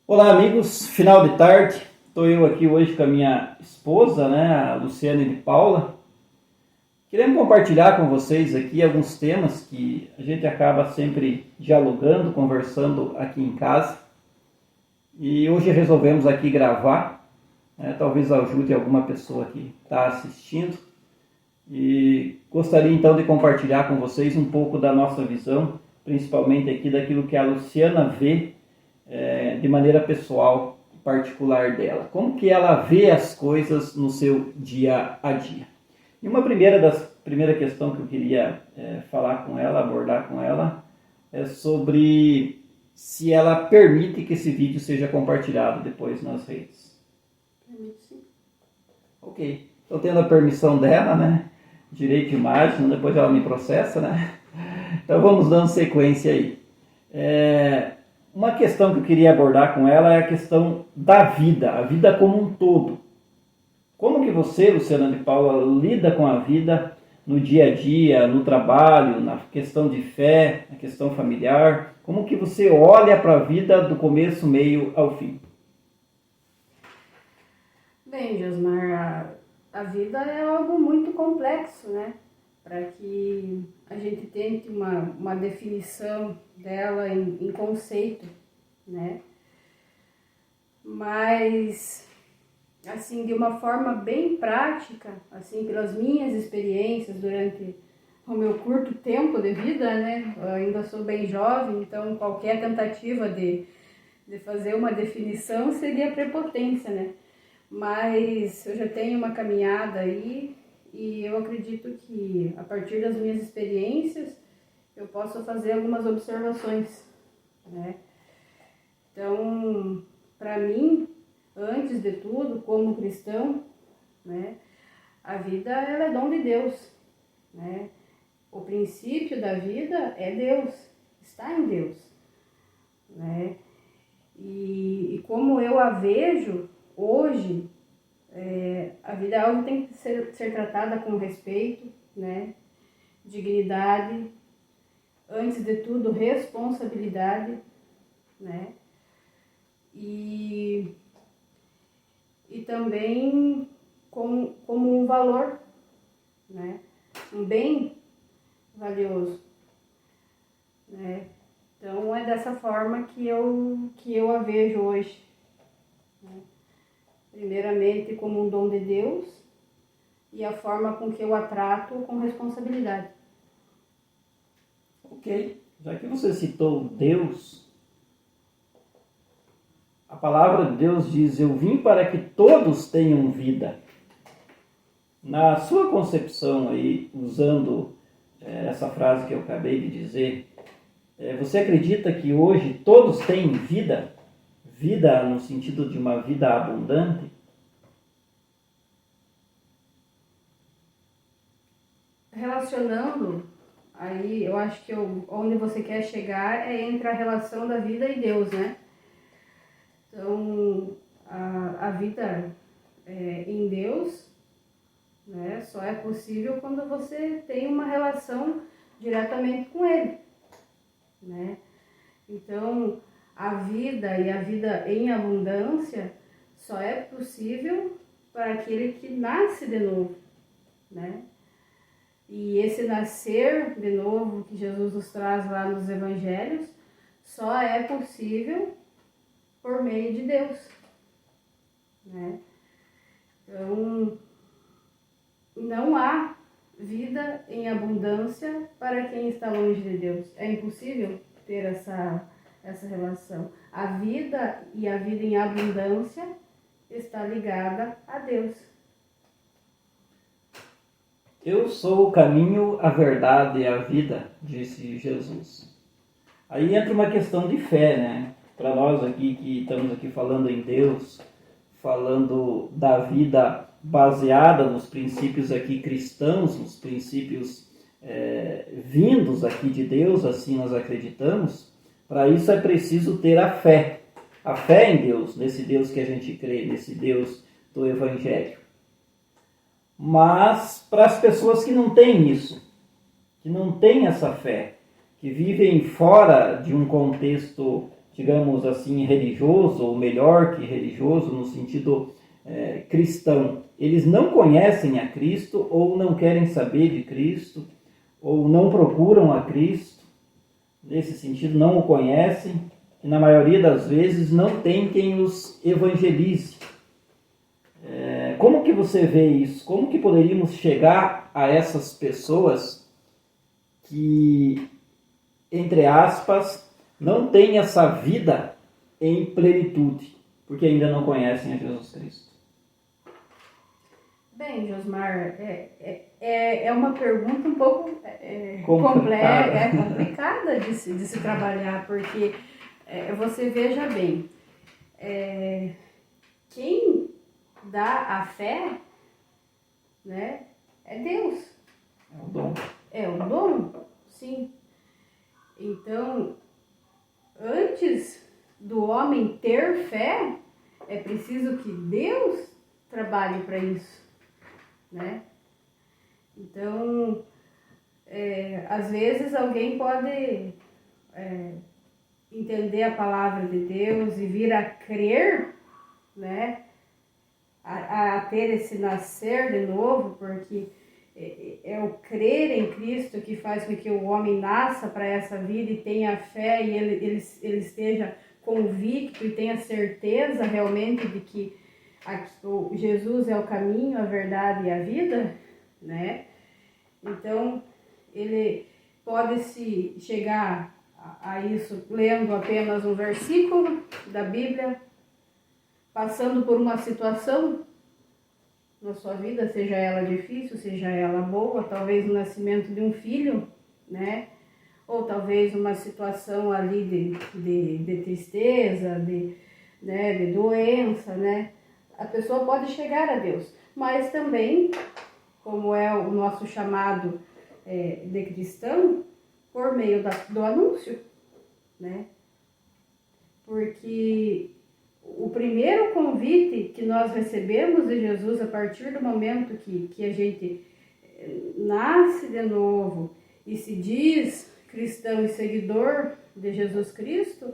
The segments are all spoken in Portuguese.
Olá, amigos, final de tarde. Estou eu aqui hoje com a minha esposa, a Luciane de Paula. Queremos compartilhar com vocês aqui alguns temas que a gente acaba sempre dialogando, conversando aqui em casa. E hoje resolvemos aqui gravar, talvez ajude alguma pessoa que está assistindo. E gostaria então de compartilhar com vocês um pouco da nossa visão, principalmente aqui daquilo que a Luciana vê de maneira pessoal, particular dela. Como que ela vê as coisas no seu dia a dia. E uma primeira questão que eu queria falar com ela, abordar com ela, é sobre se ela permite que esse vídeo seja compartilhado depois nas redes. Permite sim. Ok, estou tendo a permissão dela, Direito de imagem, senão depois ela me processa, Então vamos dando sequência aí. Uma questão que eu queria abordar com ela é a questão da vida, a vida como um todo. Como que você, Luciana de Paula, lida com a vida no dia a dia, no trabalho, na questão de fé, na questão familiar? Como que você olha para a vida do começo, meio ao fim? Bem, Josmar, a vida é algo muito complexo, Para que a gente tente uma definição dela em conceito, Mas, assim, de uma forma bem prática, assim, pelas minhas experiências durante o meu curto tempo de vida, Eu ainda sou bem jovem, então qualquer tentativa de fazer uma definição seria prepotência, Mas eu já tenho uma caminhada aí e eu acredito que a partir das minhas experiências eu posso fazer algumas observações, Então, para mim, antes de tudo, como cristão, a vida ela é dom de Deus, O princípio da vida é Deus, está em Deus, E como eu a vejo hoje, a vida é algo que tem que ser tratada com respeito, dignidade, antes de tudo responsabilidade, e também como um valor, um bem valioso, Então é dessa forma que eu a vejo hoje, Primeiramente como um dom de Deus e a forma com que eu a trato com responsabilidade. Ok, já que você citou Deus, a palavra de Deus diz: eu vim para que todos tenham vida. Na sua concepção aí, usando essa frase que eu acabei de dizer, você acredita que hoje todos têm vida? Vida no sentido de uma vida abundante? Relacionando, aí eu acho que onde você quer chegar é entre a relação da vida e Deus, Então, a vida em Deus, só é possível quando você tem uma relação diretamente com Ele, Então, a vida e a vida em abundância só é possível para aquele que nasce de novo, E esse nascer de novo que Jesus nos traz lá nos evangelhos só é possível por meio de Deus, Então, não há vida em abundância para quem está longe de Deus. É impossível ter essa relação. A vida e a vida em abundância está ligada a Deus. Eu sou o caminho, a verdade e a vida, disse Jesus. Aí entra uma questão de fé, Para nós aqui que estamos aqui falando em Deus, falando da vida baseada nos princípios aqui cristãos, nos princípios vindos aqui de Deus, assim nós acreditamos. Para isso é preciso ter a fé em Deus, nesse Deus que a gente crê, nesse Deus do Evangelho. Mas para as pessoas que não têm isso, que não têm essa fé, que vivem fora de um contexto digamos assim, religioso, ou melhor que religioso, no sentido cristão, eles não conhecem a Cristo, ou não querem saber de Cristo, ou não procuram a Cristo, nesse sentido não o conhecem, e na maioria das vezes não tem quem os evangelize. Como que você vê isso? Como que poderíamos chegar a essas pessoas que, entre aspas, não têm essa vida em plenitude, porque ainda não conhecem a Jesus Cristo? Bem, Josmar, é uma pergunta um pouco complicada de se trabalhar, porque você veja bem, quem dá a fé, né, é Deus. É o dom. É o dom, sim. Então, antes do homem ter fé, é preciso que Deus trabalhe para isso, né? Então, às vezes alguém pode entender a palavra de Deus e vir a crer, né? A ter esse nascer de novo, porque é o crer em Cristo que faz com que o homem nasça para essa vida e tenha fé e ele esteja convicto e tenha certeza realmente de que Jesus é o caminho, a verdade e a vida, né? Então, ele pode se chegar a isso lendo apenas um versículo da Bíblia, passando por uma situação na sua vida, seja ela difícil, seja ela boa, talvez o nascimento de um filho, né? Ou talvez uma situação ali de tristeza, de doença, né? A pessoa pode chegar a Deus, mas também, como é o nosso chamado de cristão, por meio do anúncio, né? Porque o primeiro convite que nós recebemos de Jesus a partir do momento que a gente nasce de novo e se diz cristão e seguidor de Jesus Cristo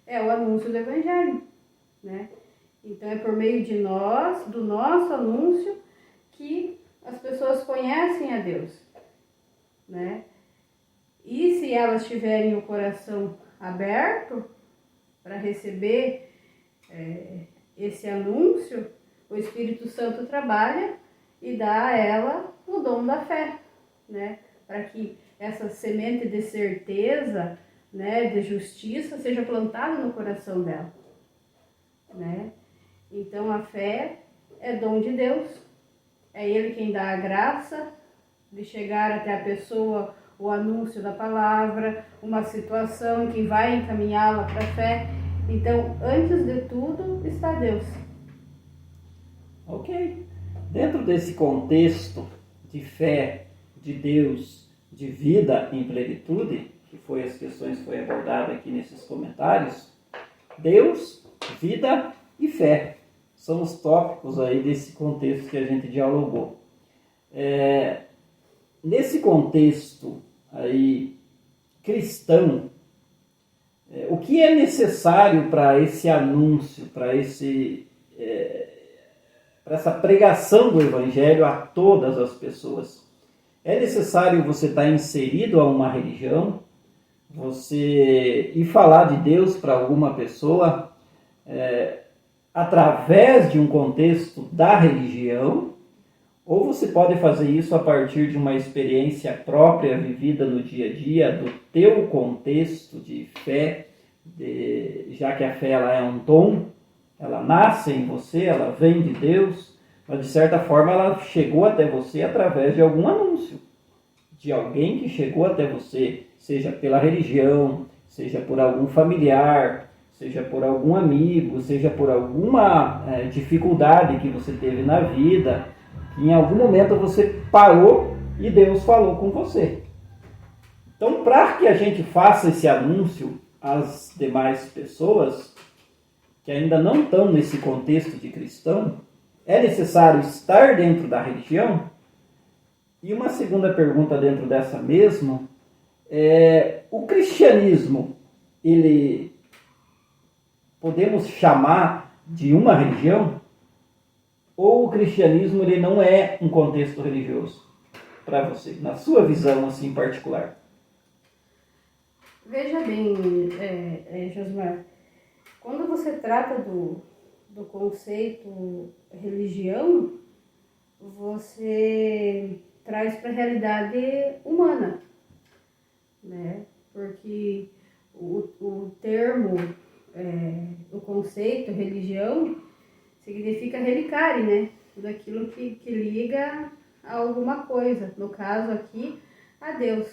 é o anúncio do Evangelho, né? Então é por meio de nós, do nosso anúncio, que as pessoas conhecem a Deus, né? E se elas tiverem o coração aberto para receber esse anúncio, o Espírito Santo trabalha e dá a ela o dom da fé, né? Para que essa semente de certeza, né, de justiça, seja plantada no coração dela, né? Então a fé é dom de Deus, é Ele quem dá a graça de chegar até a pessoa o anúncio da palavra, uma situação que vai encaminhá-la para a fé. Então, antes de tudo, está Deus. Ok. Dentro desse contexto de fé, de Deus, de vida em plenitude, que foi as questões que foi abordada aqui nesses comentários, Deus, vida e fé são os tópicos aí desse contexto que a gente dialogou. Nesse contexto aí cristão, o que é necessário para esse anúncio, para essa pregação do Evangelho a todas as pessoas? É necessário você estar inserido a uma religião, você ir falar de Deus para alguma pessoa através de um contexto da religião, ou você pode fazer isso a partir de uma experiência própria vivida no dia a dia, do teu contexto de fé, já que a fé ela é um dom, ela nasce em você, ela vem de Deus, mas de certa forma ela chegou até você através de algum anúncio, de alguém que chegou até você, seja pela religião, seja por algum familiar, seja por algum amigo, seja por alguma dificuldade que você teve na vida, que em algum momento você parou e Deus falou com você. Então, para que a gente faça esse anúncio às demais pessoas que ainda não estão nesse contexto de cristão, é necessário estar dentro da religião? E uma segunda pergunta dentro dessa mesma, o cristianismo, ele podemos chamar de uma religião? Ou o cristianismo ele não é um contexto religioso para você, na sua visão assim particular? Veja bem, Josmar, quando você trata do conceito religião, você traz para a realidade humana, né? Porque o termo, o conceito religião significa relicare, né? Tudo aquilo que liga a alguma coisa, no caso aqui, a Deus,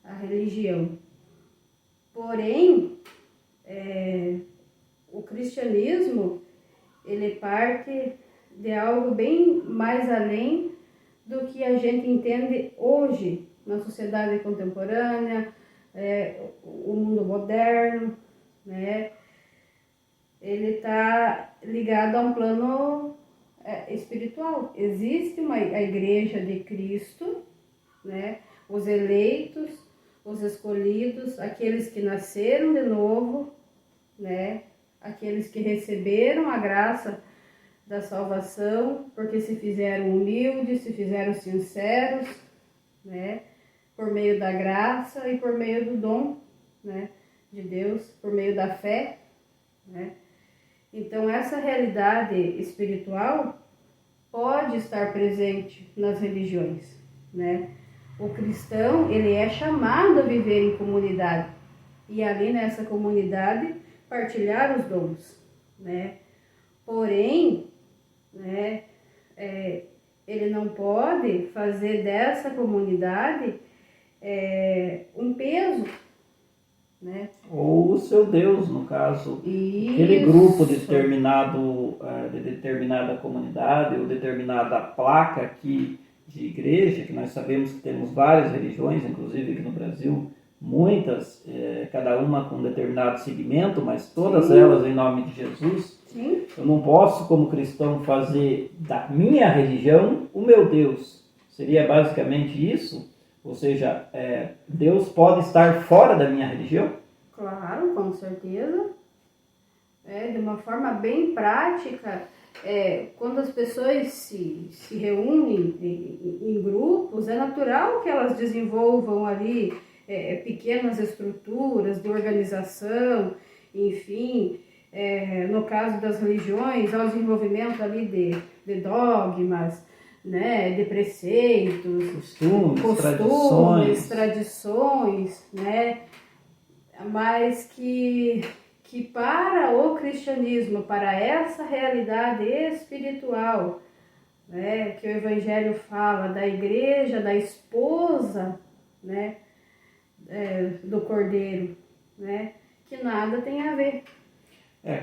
a religião. Porém, o cristianismo, ele parte de algo bem mais além do que a gente entende hoje na sociedade contemporânea, o mundo moderno, né? Ele está ligado a um plano espiritual. Existe a igreja de Cristo, né? Os eleitos, os escolhidos, aqueles que nasceram de novo, né? Aqueles que receberam a graça da salvação, porque se fizeram humildes, se fizeram sinceros, né? Por meio da graça e por meio do dom, né? De Deus, por meio da fé, né? Então, essa realidade espiritual pode estar presente nas religiões, né? O cristão, ele é chamado a viver em comunidade e ali nessa comunidade partilhar os dons, né? Porém, né, ele não pode fazer dessa comunidade um peso, né? Ou o seu Deus, no caso, Isso. aquele grupo determinado, de determinada comunidade ou determinada placa aqui de igreja, que nós sabemos que temos várias religiões, inclusive aqui no Brasil, muitas, cada uma com um determinado segmento, mas todas Sim. elas em nome de Jesus. Sim. Eu não posso, como cristão, fazer da minha religião o meu Deus. Seria basicamente isso? Ou seja, Deus pode estar fora da minha religião? Claro, com certeza. De uma forma bem prática, quando as pessoas se reúnem em grupos, é natural que elas desenvolvam ali pequenas estruturas de organização, enfim, no caso das religiões, há o desenvolvimento ali de dogmas, né, de preceitos, costumes, tradições, né, mas que para o cristianismo, para essa realidade espiritual, né, que o Evangelho fala da igreja, da esposa, né, do Cordeiro, né, que nada tem a ver.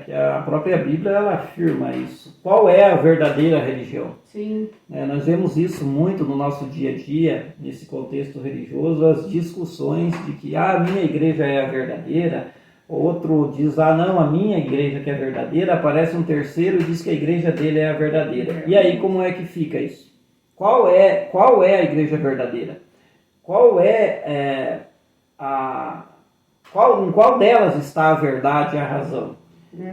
Que a própria Bíblia ela afirma isso. Qual é a verdadeira religião? Sim. Nós vemos isso muito no nosso dia a dia, nesse contexto religioso, as discussões de que a minha igreja é a verdadeira, outro diz, não, a minha igreja que é verdadeira, aparece um terceiro e diz que a igreja dele é a verdadeira. E aí como é que fica isso? Qual é a igreja verdadeira? Em qual delas está a verdade e a razão?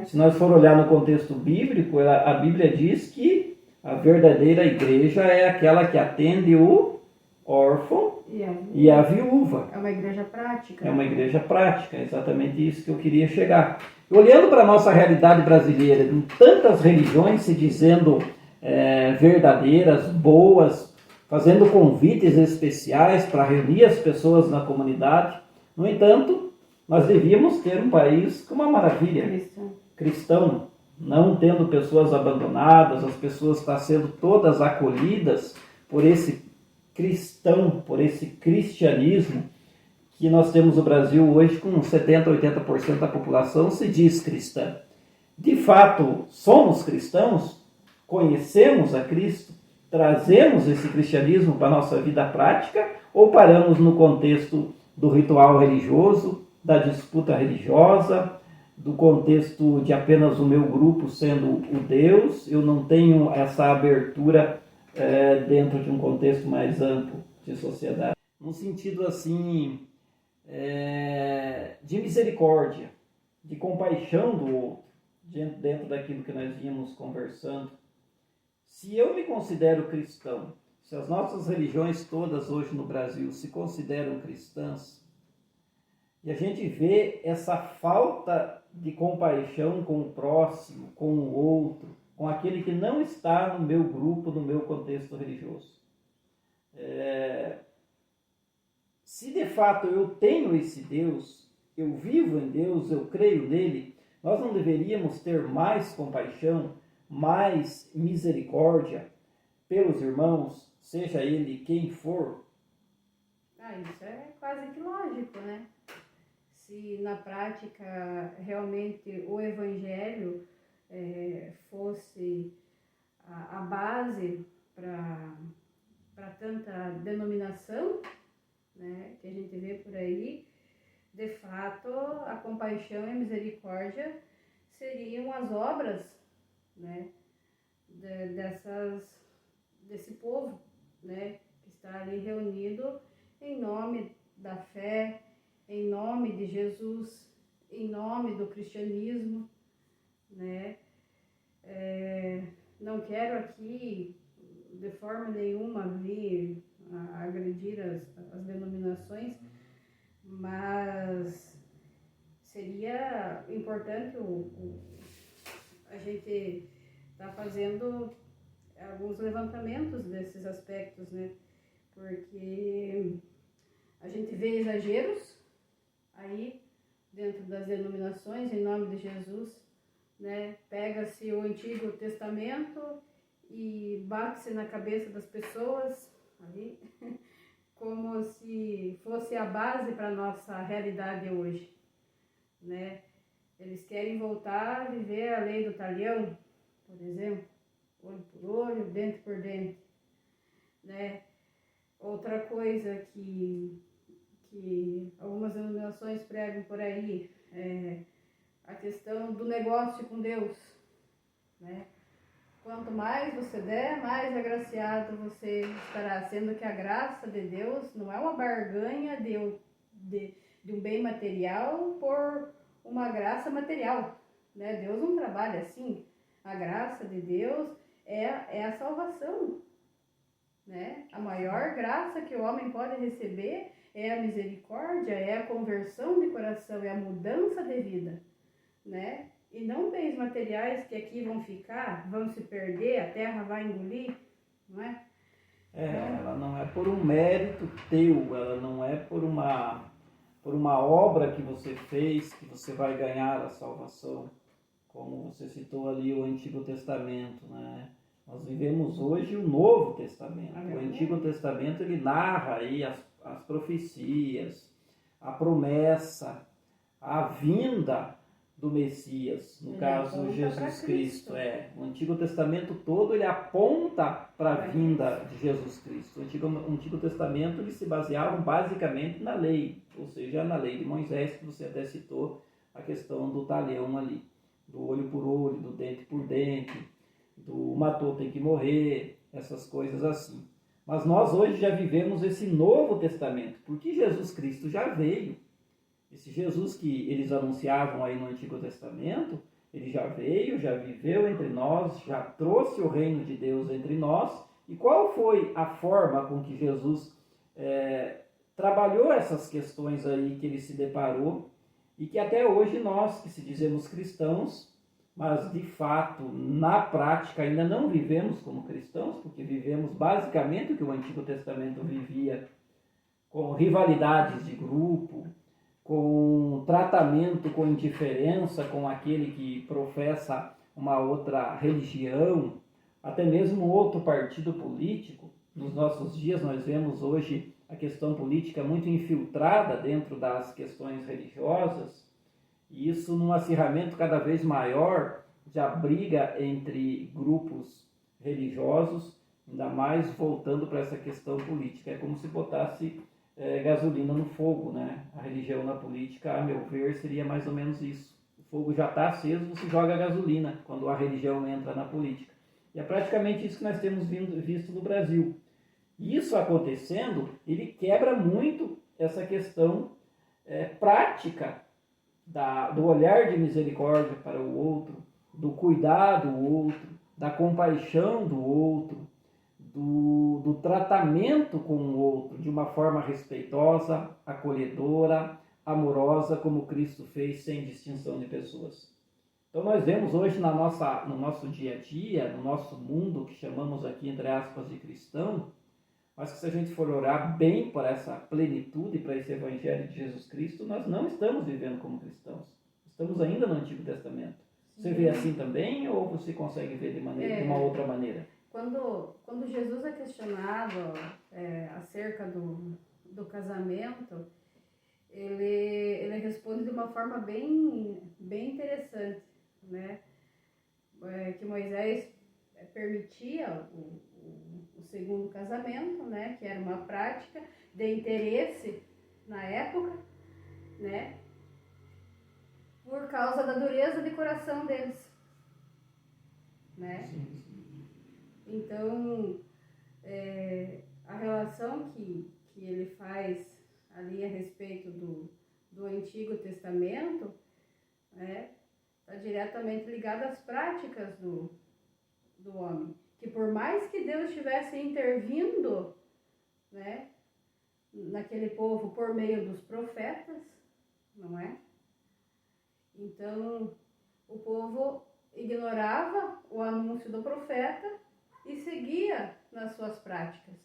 Se nós for olhar no contexto bíblico, a Bíblia diz que a verdadeira igreja é aquela que atende o órfão e a viúva. É uma igreja prática. É uma igreja prática, é exatamente isso que eu queria chegar. Olhando para a nossa realidade brasileira, em tantas religiões se dizendo verdadeiras, boas, fazendo convites especiais para reunir as pessoas na comunidade. No entanto, nós devíamos ter um país com uma maravilha, cristão, não tendo pessoas abandonadas, as pessoas estão sendo todas acolhidas por esse cristão, por esse cristianismo que nós temos no Brasil hoje, com 70%, 80% da população se diz cristã. De fato, somos cristãos? Conhecemos a Cristo? Trazemos esse cristianismo para a nossa vida prática? Ou paramos no contexto do ritual religioso, da disputa religiosa, do contexto de apenas o meu grupo sendo o Deus? Eu não tenho essa abertura dentro de um contexto mais amplo de sociedade. Num sentido assim, de misericórdia, de compaixão do outro, dentro daquilo que nós vínhamos conversando. Se eu me considero cristão, se as nossas religiões todas hoje no Brasil se consideram cristãs, e a gente vê essa falta de compaixão com o próximo, com o outro, com aquele que não está no meu grupo, no meu contexto religioso. Se de fato eu tenho esse Deus, eu vivo em Deus, eu creio nele, nós não deveríamos ter mais compaixão, mais misericórdia pelos irmãos, seja ele quem for? Isso é quase que lógico, né? Se na prática realmente o Evangelho fosse a base para tanta denominação, né, que a gente vê por aí, de fato a compaixão e a misericórdia seriam as obras, né, desse povo, né, que está ali reunido em nome da fé, em nome de Jesus, em nome do cristianismo, né? Não quero aqui de forma nenhuma vir a agredir as denominações, mas seria importante a gente estar fazendo alguns levantamentos desses aspectos, né? Porque a gente vê exageros aí dentro das denominações em nome de Jesus, né? Pega-se o Antigo Testamento e bate-se na cabeça das pessoas ali, como se fosse a base para a nossa realidade hoje, né? Eles querem voltar a viver a lei do talião, por exemplo, olho por olho, dente por dente, né? Outra coisa que algumas denominações pregam por aí é a questão do negócio com Deus, né? Quanto mais você der, mais agraciado você estará, sendo que a graça de Deus não é uma barganha de um bem material por uma graça material, né? Deus não trabalha assim. A graça de Deus é a salvação, né? A maior graça que o homem pode receber é a misericórdia, é a conversão de coração, é a mudança de vida, né? E não bens materiais que aqui vão ficar, vão se perder, a terra vai engolir, não é? Ela não é por um mérito teu, ela não é por uma obra que você fez que você vai ganhar a salvação, como você citou ali o Antigo Testamento, né? Nós vivemos hoje o Novo Testamento. O Antigo Testamento ele narra aí as profecias, a promessa, a vinda do Messias, no caso Jesus Cristo. O Antigo Testamento todo ele aponta para a vinda de Jesus Cristo. O Antigo Testamento ele se baseava basicamente na lei, ou seja, na lei de Moisés, que você até citou a questão do talião ali, do olho por olho, do dente por dente, do matou tem que morrer, essas coisas assim. Mas nós hoje já vivemos esse Novo Testamento, porque Jesus Cristo já veio. Esse Jesus que eles anunciavam aí no Antigo Testamento, ele já veio, já viveu entre nós, já trouxe o reino de Deus entre nós. E qual foi a forma com que Jesus trabalhou essas questões aí que ele se deparou e que até hoje nós, que se dizemos cristãos, mas de fato, na prática, ainda não vivemos como cristãos, porque vivemos basicamente o que o Antigo Testamento vivia, com rivalidades de grupo, com tratamento com indiferença com aquele que professa uma outra religião, até mesmo outro partido político. Nos nossos dias nós vemos hoje a questão política muito infiltrada dentro das questões religiosas, e isso num acirramento cada vez maior de a briga entre grupos religiosos, ainda mais voltando para essa questão política. É como se botasse gasolina no fogo, né? A religião na política, a meu ver, seria mais ou menos isso. O fogo já está aceso, você joga gasolina quando a religião entra na política. E é praticamente isso que nós temos visto no Brasil. Isso acontecendo, ele quebra muito essa questão prática do olhar de misericórdia para o outro, do cuidar do outro, da compaixão do outro, do tratamento com o outro de uma forma respeitosa, acolhedora, amorosa, como Cristo fez, sem distinção de pessoas. Então nós vemos hoje no nosso dia a dia, no nosso mundo, que chamamos aqui, entre aspas, de cristão, mas que se a gente for orar bem para essa plenitude, para esse Evangelho de Jesus Cristo, nós não estamos vivendo como cristãos. Estamos ainda no Antigo Testamento. Você vê assim também ou você consegue ver de uma outra maneira? Quando Jesus é questionado acerca do casamento, ele responde de uma forma bem interessante, né? Que Moisés permitia o segundo casamento, né? Que era uma prática de interesse na época, né? Por causa da dureza de coração deles, né? Sim. Então, a relação que ele faz ali a respeito do Antigo Testamento, né, está diretamente ligada às práticas do homem. Que por mais que Deus estivesse intervindo, né, naquele povo por meio dos profetas, não é? Então, o povo ignorava o anúncio do profeta e seguia nas suas práticas.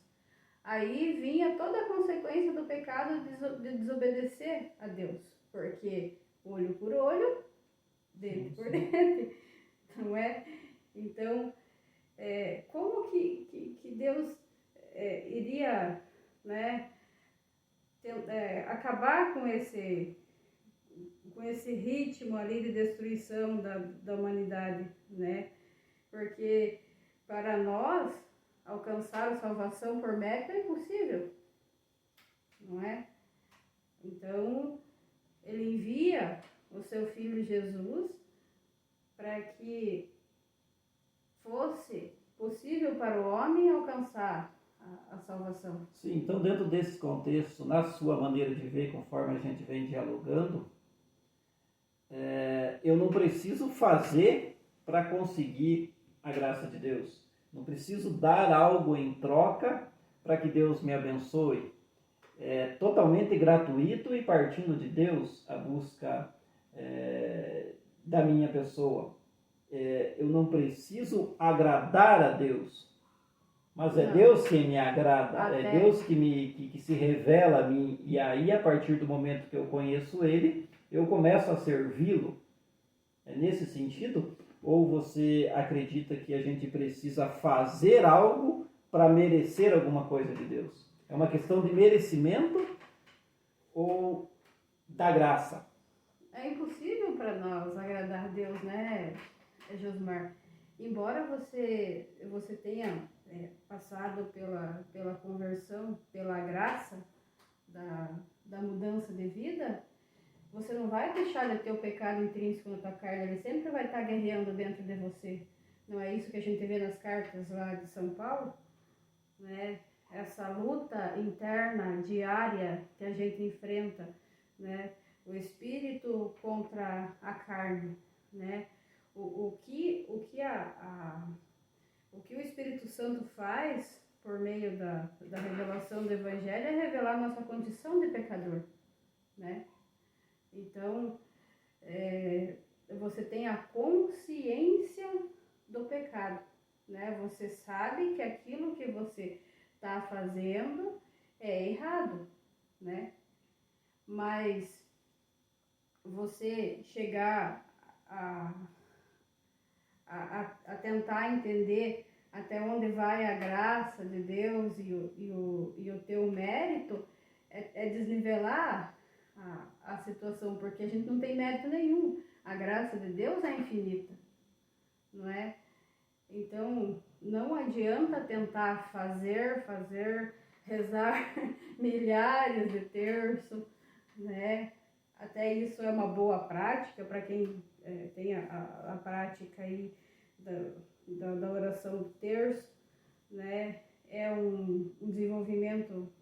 Aí vinha toda a consequência do pecado de desobedecer a Deus, porque olho por olho, dente por dente, não é? Então, como que Deus iria, né, acabar com esse ritmo ali de destruição da humanidade, né? Porque para nós alcançar a salvação por mérito é impossível, não é? Então, ele envia o seu Filho Jesus para que fosse possível para o homem alcançar a salvação. Sim, então dentro desse contexto, na sua maneira de ver, conforme a gente vem dialogando, eu não preciso fazer para conseguir a graça de Deus. Não preciso dar algo em troca para que Deus me abençoe. É totalmente gratuito e partindo de Deus a busca da minha pessoa. Eu não preciso agradar a Deus, mas é Deus quem me agrada, é Deus que se revela a mim. E aí, a partir do momento que eu conheço Ele, eu começo a servi-lo. É nesse sentido? Ou você acredita que a gente precisa fazer algo para merecer alguma coisa de Deus? É uma questão de merecimento ou da graça? É impossível para nós agradar a Deus, né, Josmar? Embora você tenha passado pela conversão, pela graça da mudança de vida, você não vai deixar de ter o pecado intrínseco na tua carne, ele sempre vai estar guerreando dentro de você. Não é isso que a gente vê nas cartas lá de São Paulo? Né? Essa luta interna, diária, que a gente enfrenta, né? O espírito contra a carne, né? O que o Espírito Santo faz por meio da revelação do Evangelho é revelar nossa condição de pecador, né? Então, você tem a consciência do pecado, né? Você sabe que aquilo que você está fazendo é errado, né? Mas você chegar a tentar entender até onde vai a graça de Deus e o teu mérito é desnivelar a situação, porque a gente não tem mérito nenhum. A graça de Deus é infinita, não é? Então, não adianta tentar fazer, rezar milhares de terços, né? Até isso é uma boa prática para quem tem a prática aí da oração do terço, né? É um desenvolvimento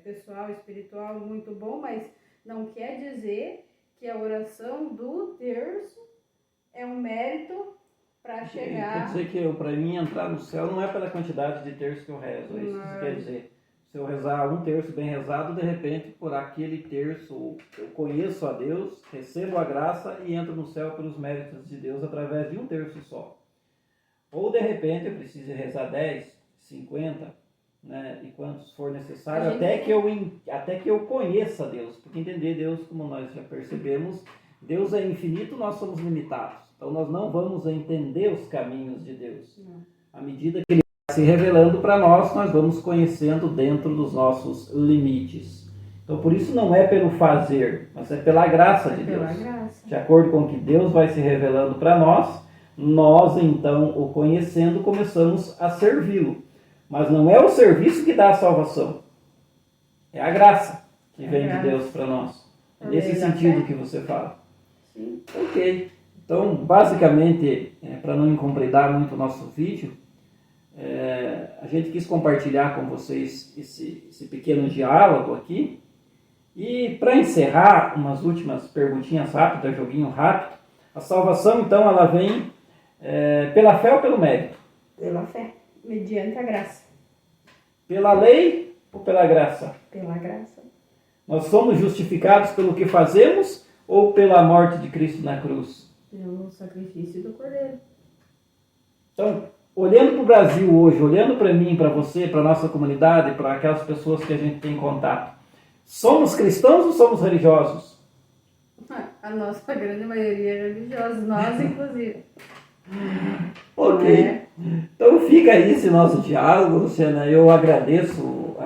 pessoal, espiritual muito bom, mas não quer dizer que a oração do terço é um mérito para chegar... Quer dizer que para mim entrar no céu não é pela quantidade de terços que eu rezo, é isso que quer dizer. Se eu rezar um terço bem rezado, de repente, por aquele terço, eu conheço a Deus, recebo a graça e entro no céu pelos méritos de Deus através de um terço só. Ou, de repente, eu preciso rezar 10, 50, né, e quantos for necessário, até que eu conheça Deus. Porque entender Deus, como nós já percebemos, Deus é infinito, nós somos limitados. Então, nós não vamos entender os caminhos de Deus. À medida que Ele se revelando para nós, nós vamos conhecendo dentro dos nossos limites. Então, por isso não é pelo fazer, mas é pela graça de Deus. De acordo com o que Deus vai se revelando para nós, nós então, o conhecendo, começamos a servi-lo. Mas não é o serviço que dá a salvação. É a graça que vem de Deus para nós. É nesse sentido que você fala. Sim. Ok. Então, basicamente, para não incomodar muito o nosso vídeo, a gente quis compartilhar com vocês esse pequeno diálogo aqui. E para encerrar, umas últimas perguntinhas rápidas, joguinho rápido. A salvação, então, ela vem pela fé ou pelo mérito? Pela fé, mediante a graça. Pela lei ou pela graça? Pela graça. Nós somos justificados pelo que fazemos ou pela morte de Cristo na cruz? Pelo sacrifício do Cordeiro. Então, olhando para o Brasil hoje, olhando para mim, para você, para a nossa comunidade, para aquelas pessoas que a gente tem contato, somos cristãos ou somos religiosos? A nossa grande maioria é religiosa, nós inclusive. Ok. Então fica aí esse nosso diálogo, Luciana. Eu agradeço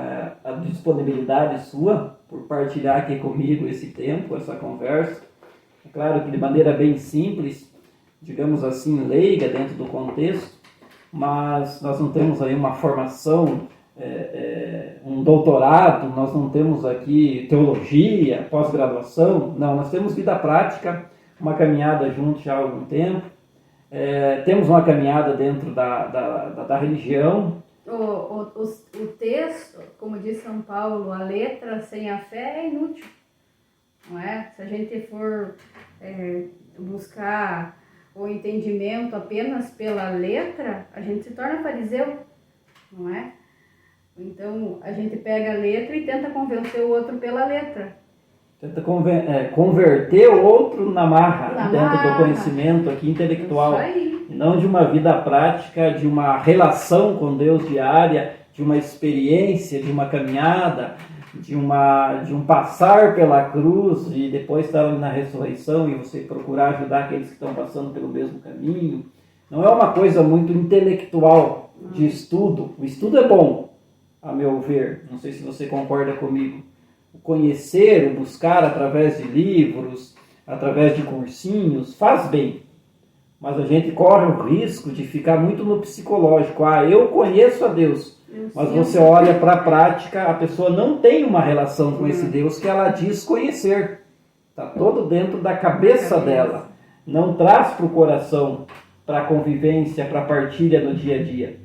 a disponibilidade sua por partilhar aqui comigo esse tempo, essa conversa. É claro que de maneira bem simples, digamos assim, leiga dentro do contexto, mas nós não temos aí uma formação, um doutorado, nós não temos aqui teologia, pós-graduação, não, nós temos vida prática, uma caminhada juntos já há algum tempo, temos uma caminhada dentro da religião. O texto, como diz São Paulo, a letra sem a fé é inútil, não é? Se a gente for buscar o entendimento apenas pela letra, a gente se torna fariseu, não é? Então, a gente pega a letra e tenta convencer o outro pela letra. Tenta converter o outro na marra, dentro marra. Do conhecimento aqui intelectual. Isso aí. E não de uma vida prática, de uma relação com Deus diária, de uma experiência, de uma caminhada, de um passar pela cruz e depois estar na ressurreição e você procurar ajudar aqueles que estão passando pelo mesmo caminho. Não é uma coisa muito intelectual de estudo. O estudo é bom, a meu ver. Não sei se você concorda comigo. O conhecer, o buscar através de livros, através de cursinhos, faz bem. Mas a gente corre o risco de ficar muito no psicológico. Eu conheço a Deus. Mas você olha para a prática, a pessoa não tem uma relação com esse Deus que ela diz conhecer. Está todo dentro da cabeça dela. Não traz para o coração, para a convivência, para a partilha no dia a dia.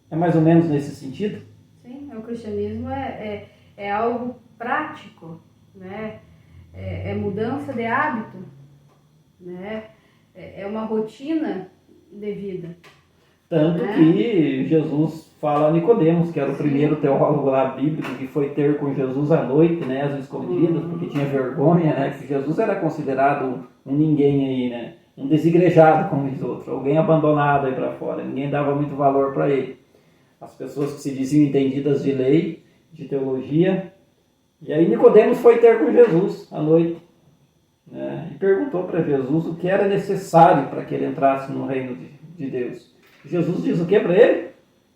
É mais ou menos nesse sentido? Sim, o cristianismo é algo prático, né? É mudança de hábito, né? É uma rotina de vida. Tanto que Jesus fala a Nicodemos, que era o primeiro teólogo lá bíblico, que foi ter com Jesus à noite, né, às escondidas, porque tinha vergonha, né, que Jesus era considerado um ninguém aí, né, um desigrejado como os outros, alguém abandonado aí para fora, ninguém dava muito valor para ele. As pessoas que se diziam entendidas de lei, de teologia, e aí Nicodemos foi ter com Jesus à noite, né, e perguntou para Jesus o que era necessário para que ele entrasse no reino de Deus. Jesus diz o que para ele?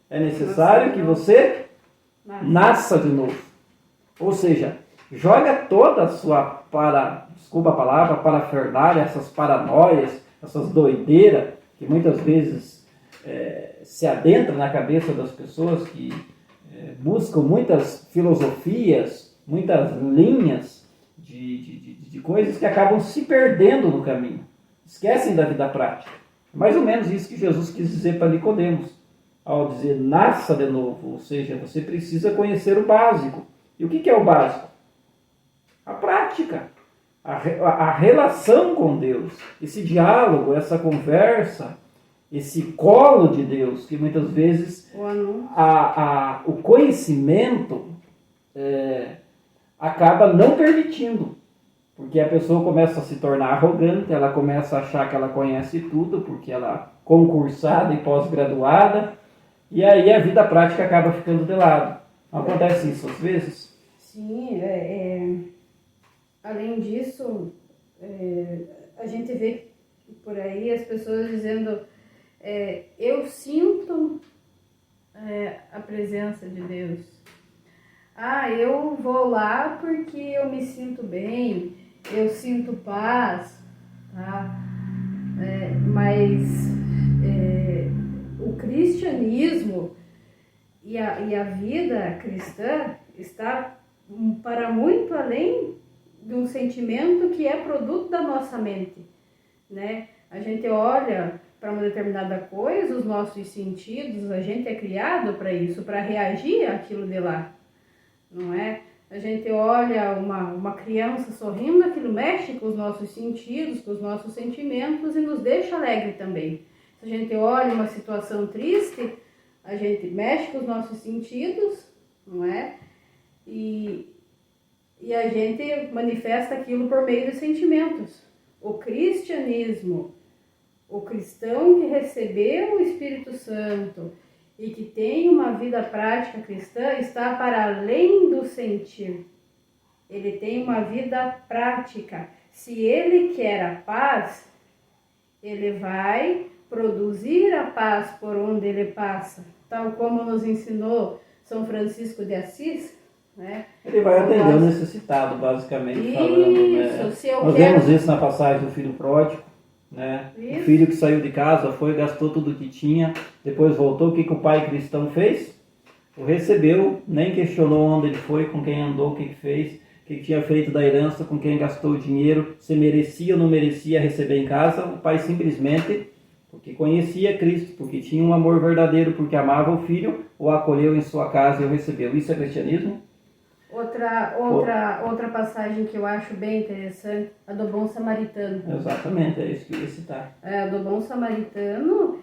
É necessário que você nasça de novo. Ou seja, joga toda a sua, desculpa a palavra, parafernália, essas paranoias, essas doideiras, que muitas vezes se adentram na cabeça das pessoas que buscam muitas filosofias, muitas linhas de coisas que acabam se perdendo no caminho. Esquecem da vida prática. Mais ou menos isso que Jesus quis dizer para Nicodemos, ao dizer nasça de novo, ou seja, você precisa conhecer o básico. E o que é o básico? A prática. a relação com Deus, esse diálogo, essa conversa, esse colo de Deus, que muitas vezes o conhecimento acaba não permitindo, porque a pessoa começa a se tornar arrogante, ela começa a achar que ela conhece tudo, porque ela é concursada e pós-graduada, e aí a vida prática acaba ficando de lado. Não acontece isso às vezes? Sim, além disso, a gente vê por aí as pessoas dizendo, eu sinto a presença de Deus. Eu vou lá porque eu me sinto bem, eu sinto paz, tá? Mas o cristianismo e a vida cristã está para muito além de um sentimento que é produto da nossa mente, né? A gente olha para uma determinada coisa, os nossos sentidos, a gente é criado para isso, para reagir àquilo de lá, não é? A gente olha uma criança sorrindo, aquilo mexe com os nossos sentidos, com os nossos sentimentos e nos deixa alegre também. Se a gente olha uma situação triste, a gente mexe com os nossos sentidos, não é? E a gente manifesta aquilo por meio dos sentimentos. O cristianismo, o cristão que recebeu o Espírito Santo e que tem uma vida prática cristã está para além do sentir. Ele tem uma vida prática. Se ele quer a paz, ele vai produzir a paz por onde ele passa, tal como nos ensinou São Francisco de Assis, né? Ele vai atender o necessitado, basicamente, isso, falando, né? Nós vemos isso na passagem do filho pródigo, né? O filho que saiu de casa, foi, gastou tudo que tinha, depois voltou, o que o pai cristão fez? O recebeu, nem questionou onde ele foi, com quem andou, o que fez, o que tinha feito da herança, com quem gastou o dinheiro, se merecia ou não merecia receber em casa. O pai simplesmente, porque conhecia Cristo, porque tinha um amor verdadeiro, porque amava o filho, o acolheu em sua casa e o recebeu. Isso é cristianismo? Outra passagem que eu acho bem interessante, a do bom samaritano. Exatamente, é isso que eu ia citar. A do bom samaritano,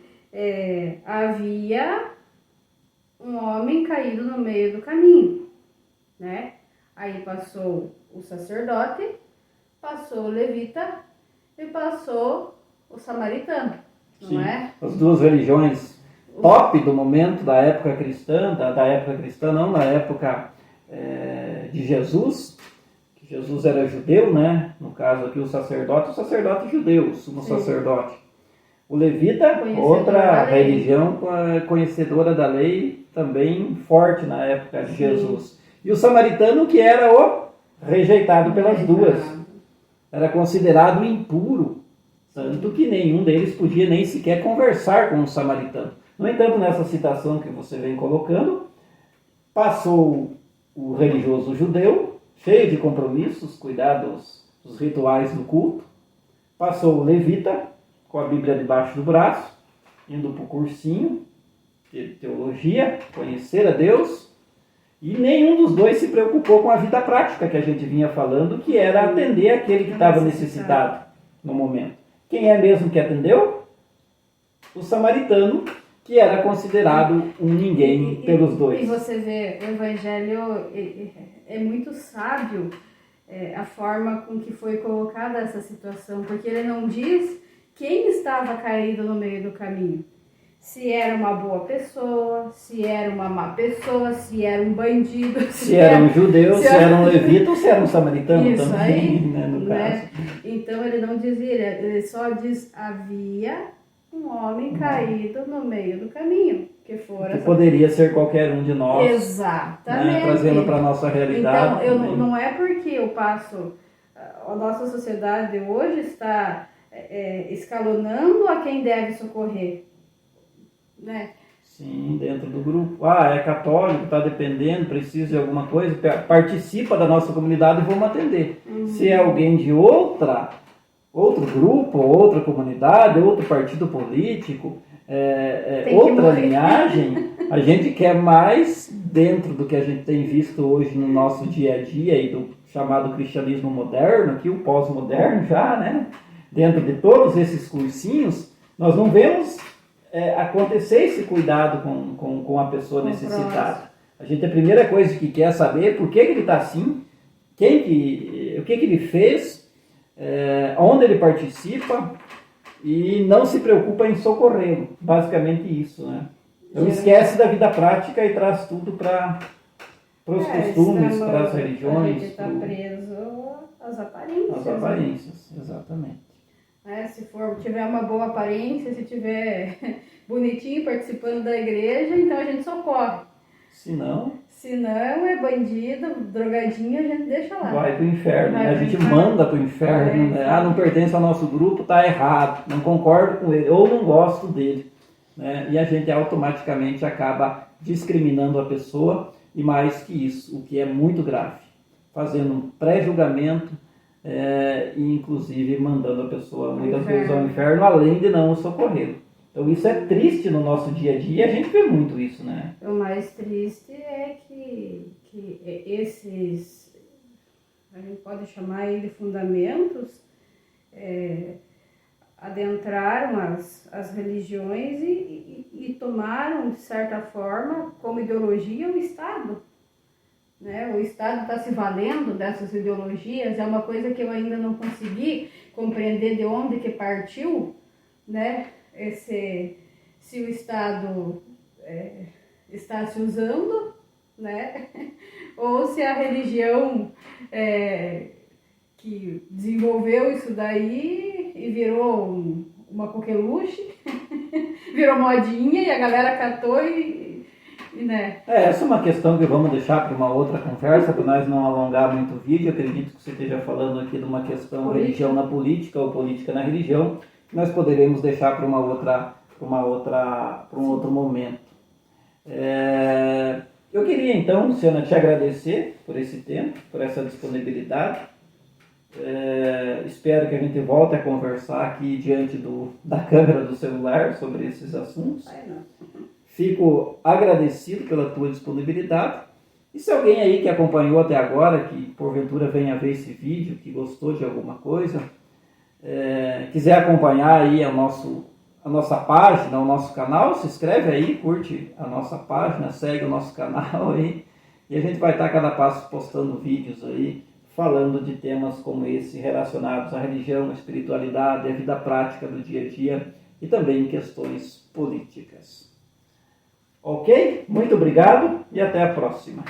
havia um homem caído no meio do caminho, né? Aí passou o sacerdote, passou o levita e passou o samaritano, não Sim, é? as duas religiões top do momento, da época cristã, da época de Jesus, que Jesus era judeu, né? No caso aqui o sacerdote judeu, o sumo sacerdote. O levita, outra religião conhecedora da lei, também forte na época de Jesus. E o samaritano, que era o rejeitado pelas duas. Era considerado impuro, tanto que nenhum deles podia nem sequer conversar com o samaritano. No entanto, nessa citação que você vem colocando, passou o religioso judeu, cheio de compromissos, cuidados dos rituais do culto. Passou o levita, com a Bíblia debaixo do braço, indo para o cursinho de teologia, conhecer a Deus. E nenhum dos dois se preocupou com a vida prática que a gente vinha falando, que era atender aquele que estava necessitado no momento. Quem é mesmo que atendeu? O samaritano, que era considerado um ninguém pelos dois. E você vê, o Evangelho é muito sábio a forma com que foi colocada essa situação, porque ele não diz quem estava caído no meio do caminho. Se era uma boa pessoa, se era uma má pessoa, se era um bandido. Se era um judeu, se era um levita ou se era um samaritano isso também, aí, né, no caso. Então ele não dizia, ele só diz, havia um homem caído no meio do caminho. Que poderia ser qualquer um de nós. Exatamente. Né, trazendo para a nossa realidade. Então, não é porque eu passo... A nossa sociedade hoje está escalonando a quem deve socorrer. Né? Sim, dentro do grupo. É católico, está dependendo, precisa de alguma coisa, participa da nossa comunidade e vamos atender. Se é alguém de outro grupo, outra comunidade, outro partido político, outra linhagem, a gente quer mais dentro do que a gente tem visto hoje no nosso dia a dia e do chamado cristianismo moderno, aqui o pós-moderno já, né? Dentro de todos esses cursinhos, nós não vemos acontecer esse cuidado com a pessoa necessitada. A gente, a primeira coisa que quer saber é por que ele está assim, o que ele fez, onde ele participa, e não se preocupa em socorrê-lo. Basicamente isso, né? Então esquece da vida prática e traz tudo para os costumes, para as religiões. A gente está preso às aparências. Às aparências, exatamente. Se tiver uma boa aparência, se tiver bonitinho participando da igreja, então a gente socorre. Se não é bandido, drogadinho, a gente deixa lá. Vai pro inferno, a gente manda pro inferno, né? Não pertence ao nosso grupo, tá errado, não concordo com ele, ou não gosto dele, né? E a gente automaticamente acaba discriminando a pessoa, e mais que isso, o que é muito grave, fazendo um pré-julgamento, e inclusive mandando a pessoa muitas vezes ao inferno, além de não o socorrê-lo. Então isso é triste no nosso dia a dia, a gente vê muito isso, né? O mais triste é que esses, a gente pode chamar aí de fundamentos, adentraram as religiões e tomaram, de certa forma, como ideologia o Estado. Né? O Estado está se valendo dessas ideologias, é uma coisa que eu ainda não consegui compreender de onde que partiu, né? Se o Estado está se usando, né? Ou se a religião que desenvolveu isso daí e virou uma coqueluche, virou modinha e a galera catou né? Essa é uma questão que vamos deixar para uma outra conversa, para nós não alongar muito o vídeo. Eu acredito que você esteja falando aqui de uma questão religião na política ou política na religião. Nós poderemos deixar para um outro momento. Eu queria então, Luciana, te agradecer por esse tempo, por essa disponibilidade. Espero que a gente volte a conversar aqui diante da câmera do celular sobre esses assuntos. Fico agradecido pela tua disponibilidade. E se alguém aí que acompanhou até agora, que porventura venha ver esse vídeo, que gostou de alguma coisa, quiser acompanhar aí a nossa página, o nosso canal, se inscreve aí, curte a nossa página, segue o nosso canal aí, e a gente vai estar cada passo postando vídeos aí, falando de temas como esse, relacionados à religião, à espiritualidade, à vida prática do dia a dia, e também questões políticas. Ok? Muito obrigado e até a próxima.